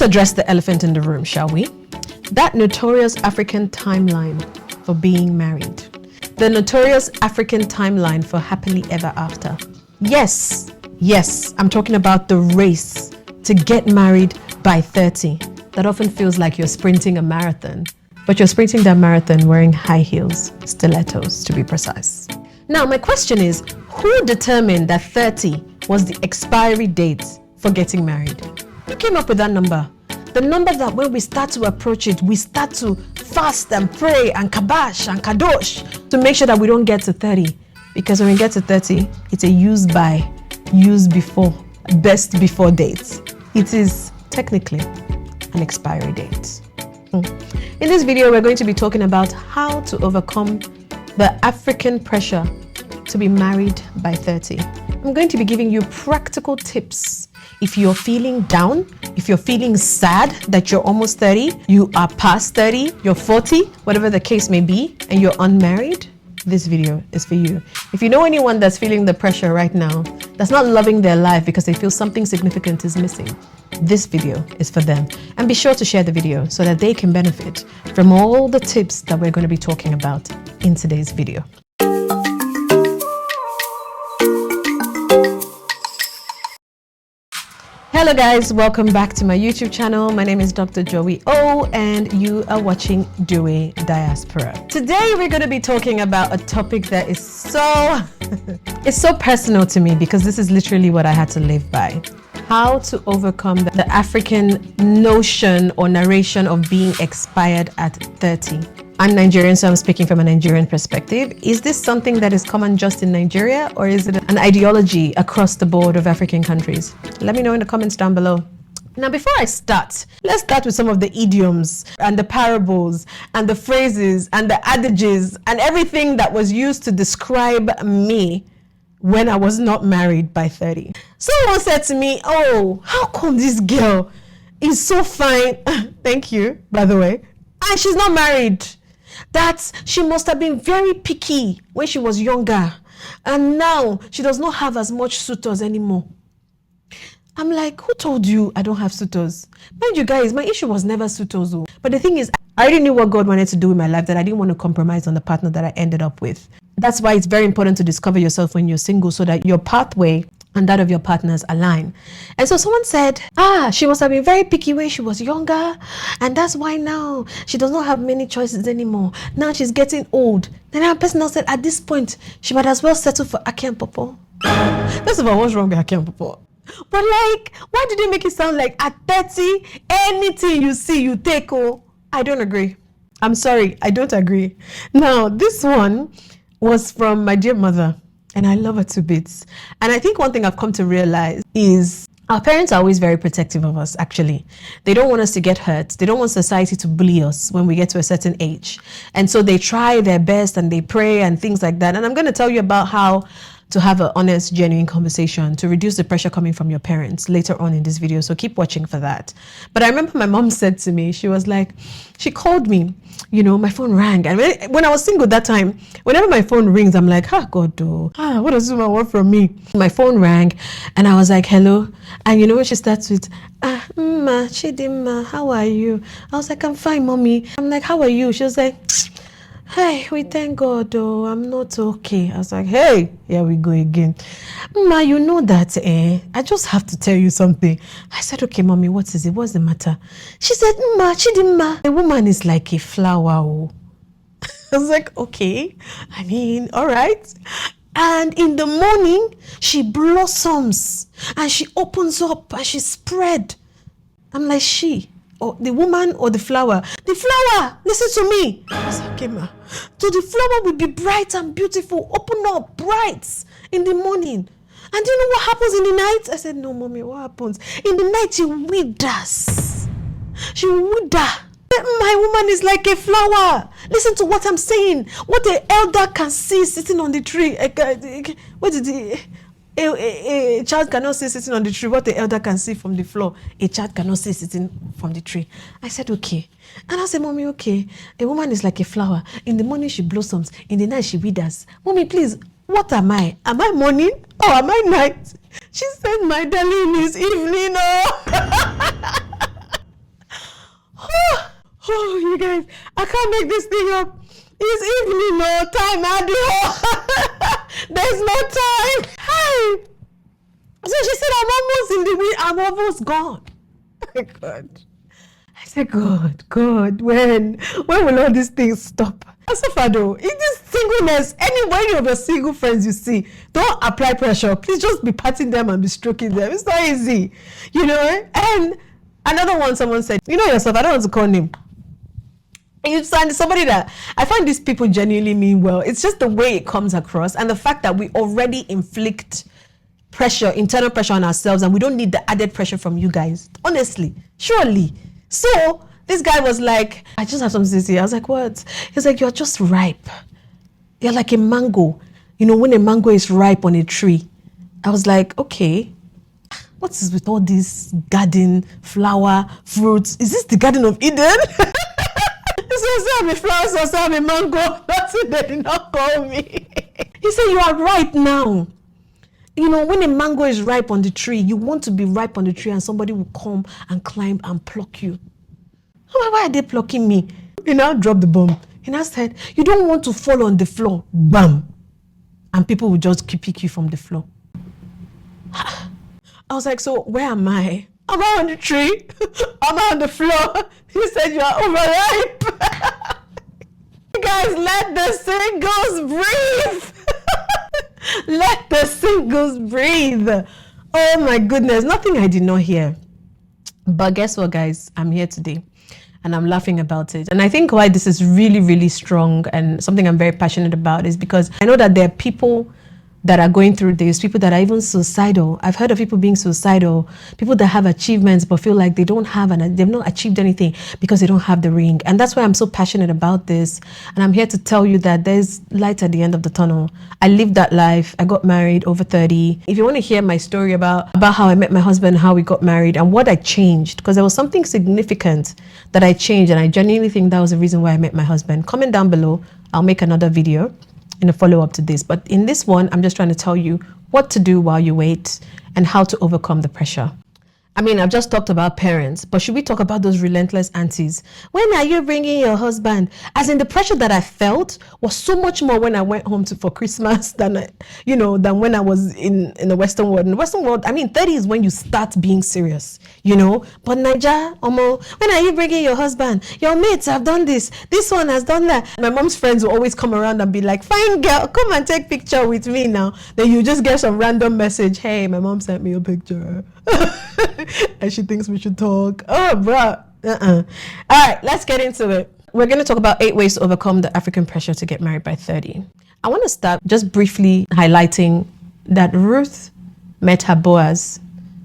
Let's address the elephant in the room, shall we? That notorious African timeline for being married. The notorious African timeline for happily ever after. Yes, I'm talking about the race to get married by 30. That often feels like you're sprinting a marathon, but you're sprinting that marathon wearing high heels, stilettos to be precise. Now, my question is, who determined that 30 was the expiry date for getting married? Who came up with that number? The number that when we start to approach it, we start to fast and pray and kabash and kadosh to make sure that we don't get to 30. Because when we get to 30, it's a use by, use before, best before date. It is technically an expiry date. In this video, we're going to be talking about how to overcome the African pressure to be married by 30. I'm going to be giving you practical tips. If you're feeling down, if you're feeling sad that you're almost 30, you are past 30, you're 40, whatever the case may be, and you're unmarried, this video is for you. If you know anyone that's feeling the pressure right now, that's not loving their life because they feel something significant is missing, this video is for them. And be sure to share the video so that they can benefit from all the tips that we're going to be talking about in today's video. Hello guys, welcome back to my YouTube channel. My name is Dr. Joey O and you are watching Due Diaspora. Today we're going to be talking about a topic that is it's so personal to me because this is literally what I had to live by. How to overcome the African notion or narration of being expired at 30. I'm Nigerian, so I'm speaking from a Nigerian perspective. Is this something that is common just in Nigeria, or is it an ideology across the board of African countries? Let me know in the comments down below. Now, before I start, let's start with some of the idioms and the parables and the phrases and the adages and everything that was used to describe me when I was not married by 30. Someone said to me, "Oh, how come this girl is so fine?" Thank you, by the way. And she's not married. That she must have been very picky when she was younger. And now she does not have as much suitors anymore. I'm like, who told you I don't have suitors? Mind you guys, my issue was never suitors. But the thing is, I already knew what God wanted to do with my life, that I didn't want to compromise on the partner that I ended up with. That's why it's very important to discover yourself when you're single so that your pathway and that of your partners align. And so someone said, she must have been very picky when she was younger, and that's why now she does not have many choices anymore. Now she's getting old. Then a person else said, at this point, she might as well settle for Aki and Popo. First of all, what's wrong with Aki and Popo? But like, why did they make it sound like at 30, anything you see, you take? Oh, I don't agree. I'm sorry, I don't agree. Now, this one was from my dear mother. And I love her to bits. And I think one thing I've come to realize is our parents are always very protective of us, actually. They don't want us to get hurt. They don't want society to bully us when we get to a certain age. And so they try their best and they pray and things like that. And I'm going to tell you about how to have an honest, genuine conversation to reduce the pressure coming from your parents later on in this video. So keep watching for that. But I remember my mom said to me, she was like, she called me, my phone rang. And when I was single that time, whenever my phone rings, I'm like, God, what does this woman want from me? My phone rang and I was like, hello. And when she starts with, Ma, Chidima, how are you? I was like, I'm fine, mommy. I'm like, how are you? She was like, hey, we thank God, I'm not okay. I was like, hey, here we go again. Ma, you know that, I just have to tell you something. I said, okay, mommy, what is it? What's the matter? She said, Ma, Chidima, a woman is like a flower. I was like, okay, all right. And in the morning, she blossoms and she opens up and she spread. I'm like, or the woman or the flower? The flower, listen to me. I said, okay, ma. So the flower will be bright and beautiful, open up, bright in the morning. And do you know what happens in the night? I said, no, mommy, what happens? In the night, she withers. She will wither. My woman is like a flower. Listen to what I'm saying. What the elder can see sitting on the tree. What did he... A child cannot see sitting on the tree what the elder can see from the floor. A child cannot see sitting from the tree. I said, okay. And I said, mommy, okay. A woman is like a flower. In the morning, she blossoms. In the night, she withers. Mommy, please, what am I? Am I morning or am I night? She said, my darling is evening. Oh. guys, I can't make this thing up. It's evening, no time, there's no time. Hi. So she said, I'm almost in the way, I'm almost gone. Oh my God. I said, God, when will all these things stop? Asafado, in this singleness, any of your single friends you see, don't apply pressure. Please just be patting them and be stroking them. It's not easy, And another one, someone said, yourself, I don't want to call him. You find somebody that I find these people genuinely mean well. It's just the way it comes across and the fact that we already inflict pressure, internal pressure on ourselves, and we don't need the added pressure from you guys. Honestly, surely. So this guy was like, I just have something to say. I was like, what? He's like, you're just ripe. You're like a mango. When a mango is ripe on a tree. I was like, okay. What is with all this garden, flower, fruits? Is this the Garden of Eden? So I'm a flower, so I'm a mango. That's it, they did not call me. He said, you are ripe now. When a mango is ripe on the tree, you want to be ripe on the tree and somebody will come and climb and pluck you. Why are they plucking me? He now dropped the bomb. He now said, you don't want to fall on the floor. Bam. And people will just pick you from the floor. I was like, so where am I? Am I on the tree? Am I on the floor? He said, you are overripe. Guys, let the singles breathe. Let the singles breathe. Oh my goodness, nothing I did not hear. But guess what, guys? I'm here today and I'm laughing about it. And I think why this is really, really strong and something I'm very passionate about is because I know that there are people that are going through this, people that are even suicidal. I've heard of people being suicidal, people that have achievements but feel like they don't have and they've not achieved anything because they don't have the ring. And that's why I'm so passionate about this. And I'm here to tell you that there's light at the end of the tunnel. I lived that life. I got married over 30. If you want to hear my story about how I met my husband, how we got married and what I changed, because there was something significant that I changed and I genuinely think that was the reason why I met my husband. Comment down below. I'll make another video in a follow-up to this, but in this one I'm just trying to tell you what to do while you wait and how to overcome the pressure. I mean, I've just talked about parents, but should we talk about those relentless aunties? When are you bringing your husband? As in, the pressure that I felt was so much more when I went home for Christmas than when I was in the Western world. In the Western world, I mean, 30 is when you start being serious, But Naija, Omo, when are you bringing your husband? Your mates have done this. This one has done that. My mom's friends will always come around and be like, fine girl, come and take picture with me now. Then you just get some random message. Hey, my mom sent me a picture. And she thinks we should talk. Oh, bro. All right, let's get into it. We're going to talk about 8 ways to overcome the African pressure to get married by 30. I want to start just briefly highlighting that Ruth met her Boaz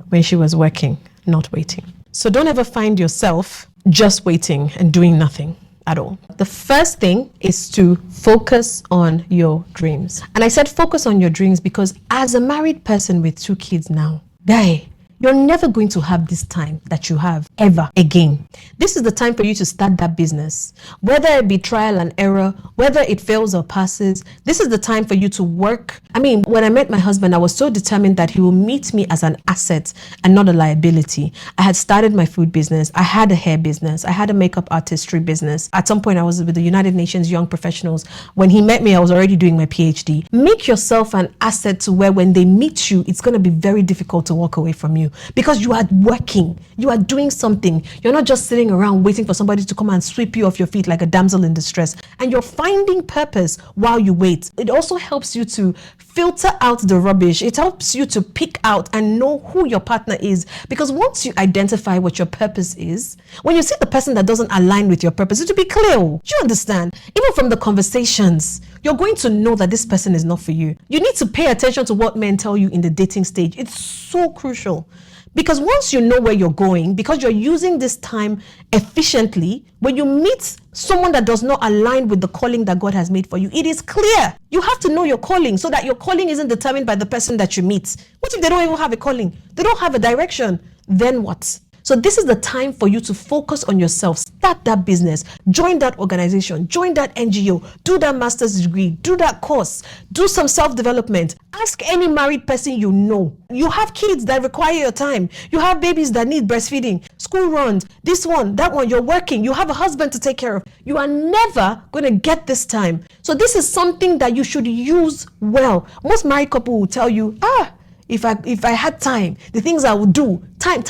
when she was working, not waiting. So don't ever find yourself just waiting and doing nothing at all. The first thing is to focus on your dreams. And I said focus on your dreams because as a married person with 2 kids now, guy, you're never going to have this time that you have ever again. This is the time for you to start that business. Whether it be trial and error, whether it fails or passes, this is the time for you to work. I mean, when I met my husband, I was so determined that he will meet me as an asset and not a liability. I had started my food business. I had a hair business. I had a makeup artistry business. At some point, I was with the United Nations Young Professionals. When he met me, I was already doing my PhD. Make yourself an asset to where when they meet you, it's going to be very difficult to walk away from you. Because you are working, you are doing something. You're not just sitting around waiting for somebody to come and sweep you off your feet like a damsel in distress. And you're finding purpose while you wait. It also helps you to filter out the rubbish. It helps you to pick out and know who your partner is. Because once you identify what your purpose is, when you see the person that doesn't align with your purpose, it will be clear. Do you understand? Even from the conversations, you're going to know that this person is not for you. You need to pay attention to what men tell you in the dating stage. It's so crucial. Because once you know where you're going, because you're using this time efficiently, when you meet someone that does not align with the calling that God has made for you, it is clear. You have to know your calling so that your calling isn't determined by the person that you meet. What if they don't even have a calling? They don't have a direction. Then what? So this is the time for you to focus on yourself. Start that business, join that organization, join that NGO, do that master's degree, do that course, do some self-development. Ask any married person you know. You have kids that require your time. You have babies that need breastfeeding, school runs, this one, that one, you're working, you have a husband to take care of. You are never going to get this time. So this is something that you should use well. Most married couple will tell you, if I had time, the things I would do, time,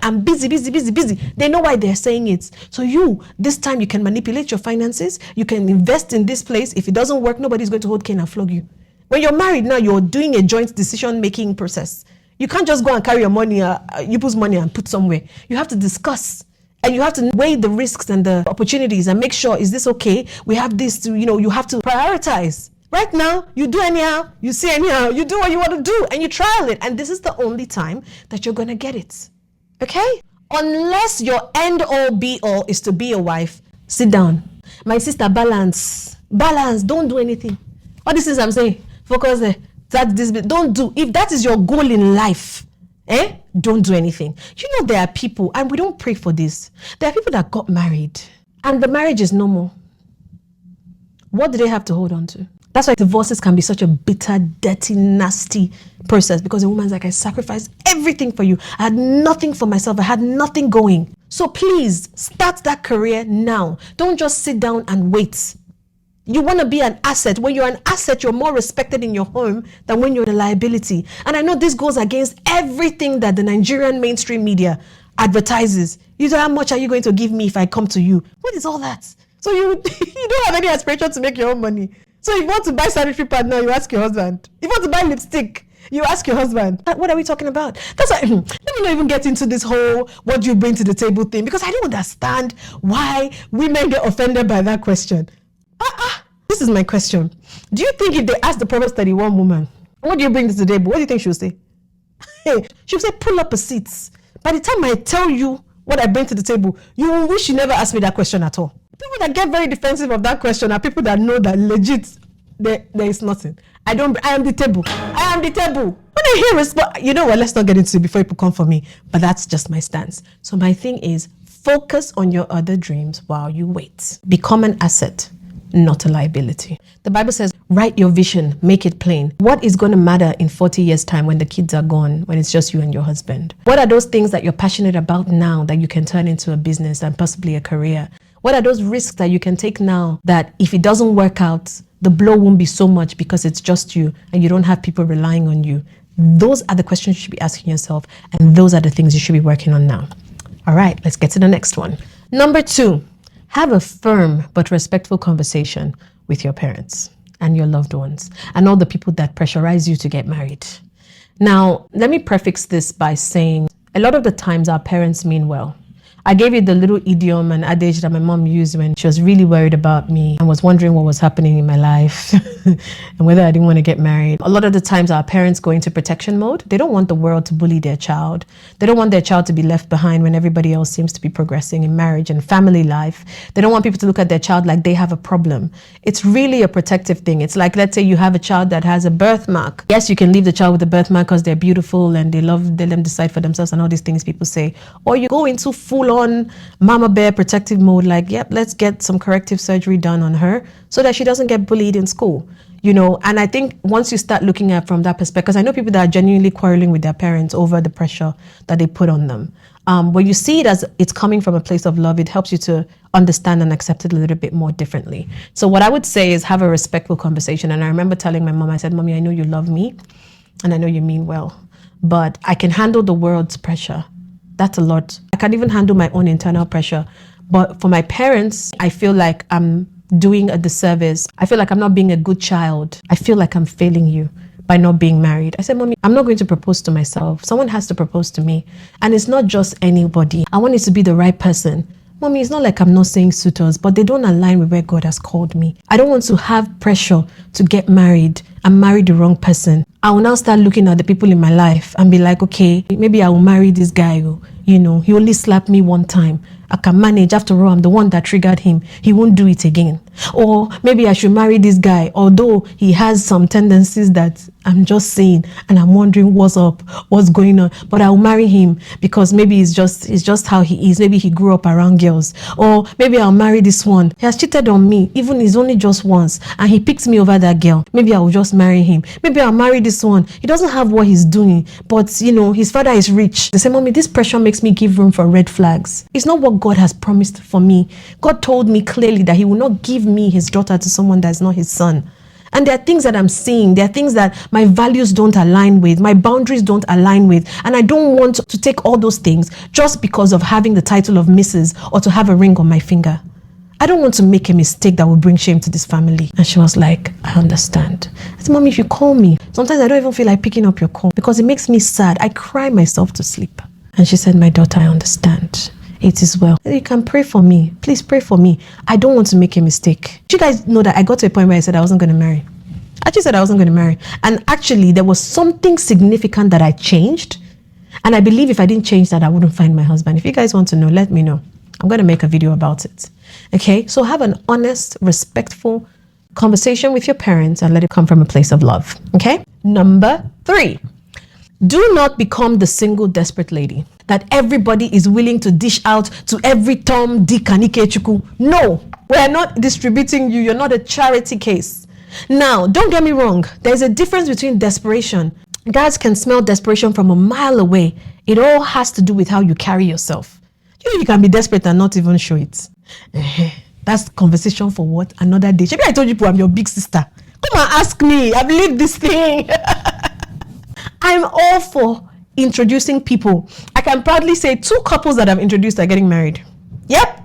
I'm busy. They know why they're saying it. So this time you can manipulate your finances, you can invest in this place. If it doesn't work, nobody's going to hold cane and flog you. When you're married now, you're doing a joint decision-making process. You can't just go and carry your money, people's money and put somewhere. You have to discuss. And you have to weigh the risks and the opportunities and make sure, is this okay? We have this to, you have to prioritize. Right now, you do anyhow, you see anyhow, you do what you want to do and you trial it. And this is the only time that you're going to get it. Okay? Unless your end all be all is to be a wife, sit down. My sister, balance. Don't do anything. All these things I'm saying, focus there. Don't do. If that is your goal in life, don't do anything. There are people, and we don't pray for this. There are people that got married and the marriage is normal. What do they have to hold on to? That's why divorces can be such a bitter, dirty, nasty process, because a woman's like, I sacrificed everything for you. I had nothing for myself. I had nothing going. So please start that career now. Don't just sit down and wait. You want to be an asset. When you're an asset, you're more respected in your home than when you're a liability. And I know this goes against everything that the Nigerian mainstream media advertises. You know, how much are you going to give me if I come to you? What is all that? So you don't have any aspiration to make your own money. So if you want to buy sanitary pad now, you ask your husband. If you want to buy lipstick, you ask your husband. What are we talking about? That's why, let me not even get into this whole what do you bring to the table thing, because I don't understand why women get offended by that question. This is my question. Do you think if they ask the Proverbs 31 woman, what do you bring to the table? What do you think she'll say? She'll say, pull up a seat. By the time I tell you what I bring to the table, you will wish you never asked me that question at all. People that get very defensive of that question are people that know that legit there is nothing. I am the table. When I hear response, you know what, let's not get into it before people come for me. But that's just my stance. So my thing is, focus on your other dreams while you wait. Become an asset, not a liability. The Bible says, write your vision, make it plain. What is going to matter in 40 years' time when the kids are gone, when it's just you and your husband? What are those things that you're passionate about now that you can turn into a business and possibly a career? What are those risks that you can take now that if it doesn't work out, the blow won't be so much because it's just you and you don't have people relying on you? Those are the questions you should be asking yourself, and those are the things you should be working on now. All right, let's get to the next one. Number 2, have a firm but respectful conversation with your parents and your loved ones and all the people that pressurize you to get married. Now, let me prefix this by saying a lot of the times our parents mean well. I gave you the little idiom and adage that my mom used when she was really worried about me and was wondering what was happening in my life and whether I didn't want to get married. A lot of the times our parents go into protection mode. They don't want the world to bully their child. They don't want their child to be left behind when everybody else seems to be progressing in marriage and family life. They don't want people to look at their child like they have a problem. It's really a protective thing. It's like, let's say you have a child that has a birthmark. Yes, you can leave the child with a birthmark because they're beautiful and they let them decide for themselves and all these things people say. Or you go into full on mama bear protective mode, like, yep, let's get some corrective surgery done on her so that she doesn't get bullied in school, and I think once you start looking at from that perspective, because I know people that are genuinely quarreling with their parents over the pressure that they put on them, when you see it as it's coming from a place of love, it helps you to understand and accept it a little bit more differently. So what I would say is have a respectful conversation. And I remember telling my mom, I said, Mommy, I know you love me and I know you mean well, but I can handle the world's pressure. That's a lot. I can't even handle my own internal pressure. But for my parents, I feel like I'm doing a disservice. I feel like I'm not being a good child. I feel like I'm failing you by not being married. I said, Mommy, I'm not going to propose to myself. Someone has to propose to me. And it's not just anybody. I want it to be the right person. Mommy, it's not like I'm not saying suitors, but they don't align with where God has called me. I don't want to have pressure to get married and marry the wrong person. I will now start looking at the people in my life and be like, okay, maybe I will marry this guy who, he only slapped me one time I can manage. After all, I'm the one that triggered him. He won't do it again. Or maybe I should marry this guy, although he has some tendencies that I'm just seeing and I'm wondering what's up, what's going on. But I'll marry him because maybe it's just how he is. Maybe he grew up around girls. Or maybe I'll marry this one. He has cheated on me, even it's only just once, and he picked me over that girl. Maybe I will just marry him. Maybe I'll marry this one. He doesn't have what he's doing, but his father is rich. They say, Mommy, this pressure makes me give room for red flags. It's not what God has promised for me. God told me clearly that he will not give me his daughter to someone that's not his son. And there are things that I'm seeing. There are things that my values don't align with, my boundaries don't align with. And I don't want to take all those things just because of having the title of Mrs. or to have a ring on my finger. I don't want to make a mistake that will bring shame to this family. And she was like, I understand. I said, Mommy, if you call me, sometimes I don't even feel like picking up your call because it makes me sad. I cry myself to sleep. And she said, my daughter, I understand. It is well. You can pray for me. Please pray for me. I don't want to make a mistake. You guys know that I got to a point where I said I wasn't going to marry. I just said I wasn't going to marry. And actually, there was something significant that I changed. And I believe if I didn't change that, I wouldn't find my husband. If you guys want to know, let me know. I'm going to make a video about it. Okay? So have an honest, respectful conversation with your parents and let it come from a place of love. Okay? Number 3. Do not become the single desperate lady that everybody is willing to dish out to every Tom, Dick, and Ikechuku. No, we are not distributing you. You're not a charity case. Now, don't get me wrong. There's a difference between desperation. Guys can smell desperation from a mile away. It all has to do with how you carry yourself. You can be desperate and not even show it. That's conversation for what? Another day. Maybe I told you I'm your big sister. Come and ask me. I've lived this thing. I'm all for introducing people. I can proudly say 2 couples that I've introduced are getting married. Yep.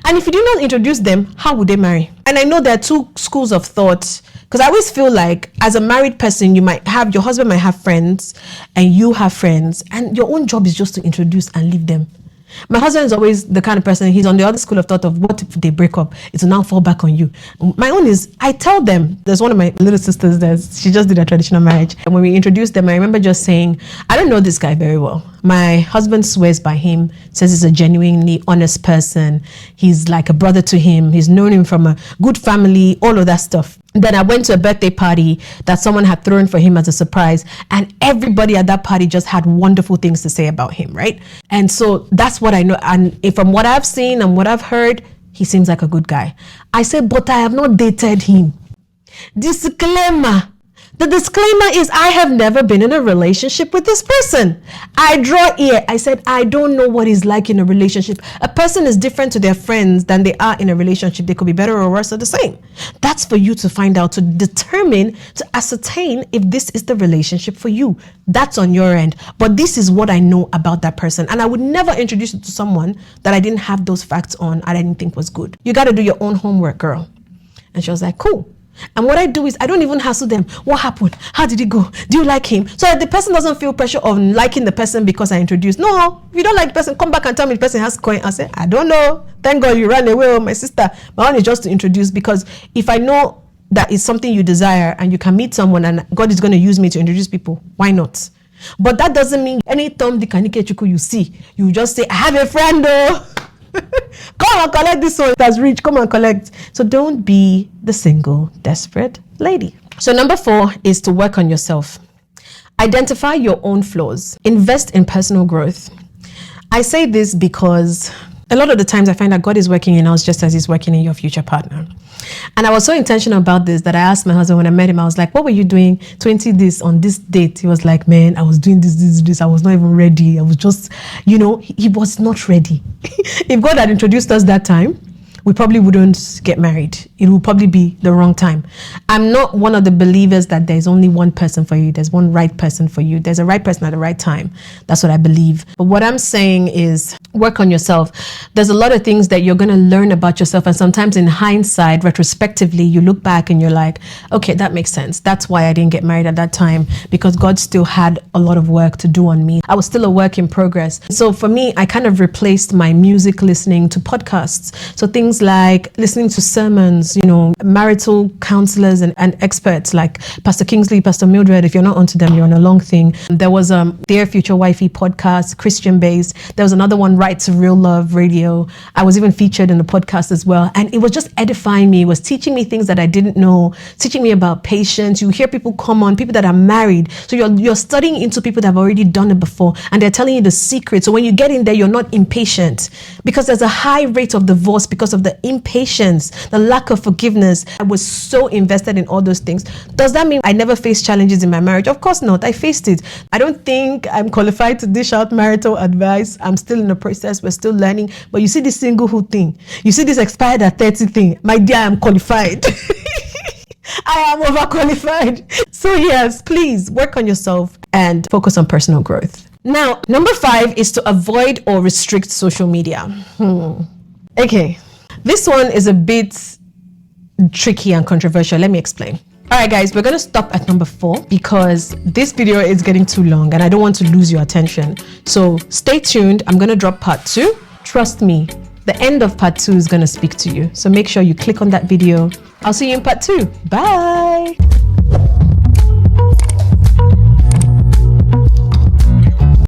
And if you do not introduce them, how would they marry? And I know there are 2 schools of thought, because I always feel like as a married person, your husband might have friends and you have friends, and your own job is just to introduce and leave them. My husband is always the kind of person, he's on the other school of thought of what if they break up? It will now fall back on you. My own is, I tell them, there's one of my little sisters that she just did a traditional marriage. And when we introduced them, I remember just saying, I don't know this guy very well. My husband swears by him, says he's a genuinely honest person. He's like a brother to him. He's known him from a good family, all of that stuff. Then I went to a birthday party that someone had thrown for him as a surprise, and everybody at that party just had wonderful things to say about him, right? And so that's what I know. And from what I've seen and what I've heard, he seems like a good guy. I said, but I have not dated him. Disclaimer. The disclaimer is I have never been in a relationship with this person. I draw ear. I said, I don't know what it's like in a relationship. A person is different to their friends than they are in a relationship. They could be better or worse or the same. That's for you to find out, to determine, to ascertain if this is the relationship for you. That's on your end. But this is what I know about that person. And I would never introduce you to someone that I didn't have those facts on and I didn't think was good. You got to do your own homework, girl. And she was like, cool. And what I do is I don't even hassle them. What happened? How did it go? Do you like him? So that the person doesn't feel pressure of liking the person because I introduced. No, if you don't like the person, come back and tell me the person has coin. I say, I don't know. Thank God you ran away, oh, my sister. My one is just to introduce, because if I know that is something you desire and you can meet someone and God is going to use me to introduce people, why not? But that doesn't mean any Tom, Dick, and Ikechuku you see, you just say, I have a friend though. Come and collect this one that's rich. Come and collect. So don't be the single, desperate lady. So number 4 is to work on yourself. Identify your own flaws. Invest in personal growth. I say this because a lot of the times I find that God is working in us just as he's working in your future partner. And I was so intentional about this that I asked my husband when I met him, I was like, what were you doing 20 this on this date? He was like, man, I was doing this. I was not even ready. I was just, he was not ready. If God had introduced us that time, we probably wouldn't get married. It would probably be the wrong time. I'm not one of the believers that there's only one person for you. There's one right person for you. There's a right person at the right time. That's what I believe. But what I'm saying is work on yourself. There's a lot of things that you're going to learn about yourself. And sometimes in hindsight, retrospectively, you look back and you're like, okay, that makes sense. That's why I didn't get married at that time, because God still had a lot of work to do on me. I was still a work in progress. So for me, I kind of replaced my music listening to podcasts. So things things like listening to sermons, marital counselors and experts like Pastor Kingsley, Pastor Mildred. If you're not onto them, you're on a long thing. There was Dear Future Wifey podcast, Christian based. There was another one, Right to Real Love Radio. I was even featured in the podcast as well. And it was just edifying me. It was teaching me things that I didn't know, teaching me about patience. You hear people come on, people that are married. So you're studying into people that have already done it before, and they're telling you the secret. So when you get in there, you're not impatient, because there's a high rate of divorce because of the impatience, the lack of forgiveness. I was so invested in all those things. Does that mean I never faced challenges in my marriage? Of course not. I faced it. I don't think I'm qualified to dish out marital advice. I'm still in the process. We're still learning. But you see this singlehood thing. You see this expired at 30 thing. My dear, I'm qualified. I am overqualified. So yes, please work on yourself and focus on personal growth. Now, number 5 is to avoid or restrict social media. Okay, this one is a bit tricky and controversial. Let me explain. All right, guys, we're going to stop at number 4 because this video is getting too long and I don't want to lose your attention. So stay tuned. I'm going to drop part 2. Trust me, the end of part 2 is going to speak to you. So make sure you click on that video. I'll see you in part 2. Bye.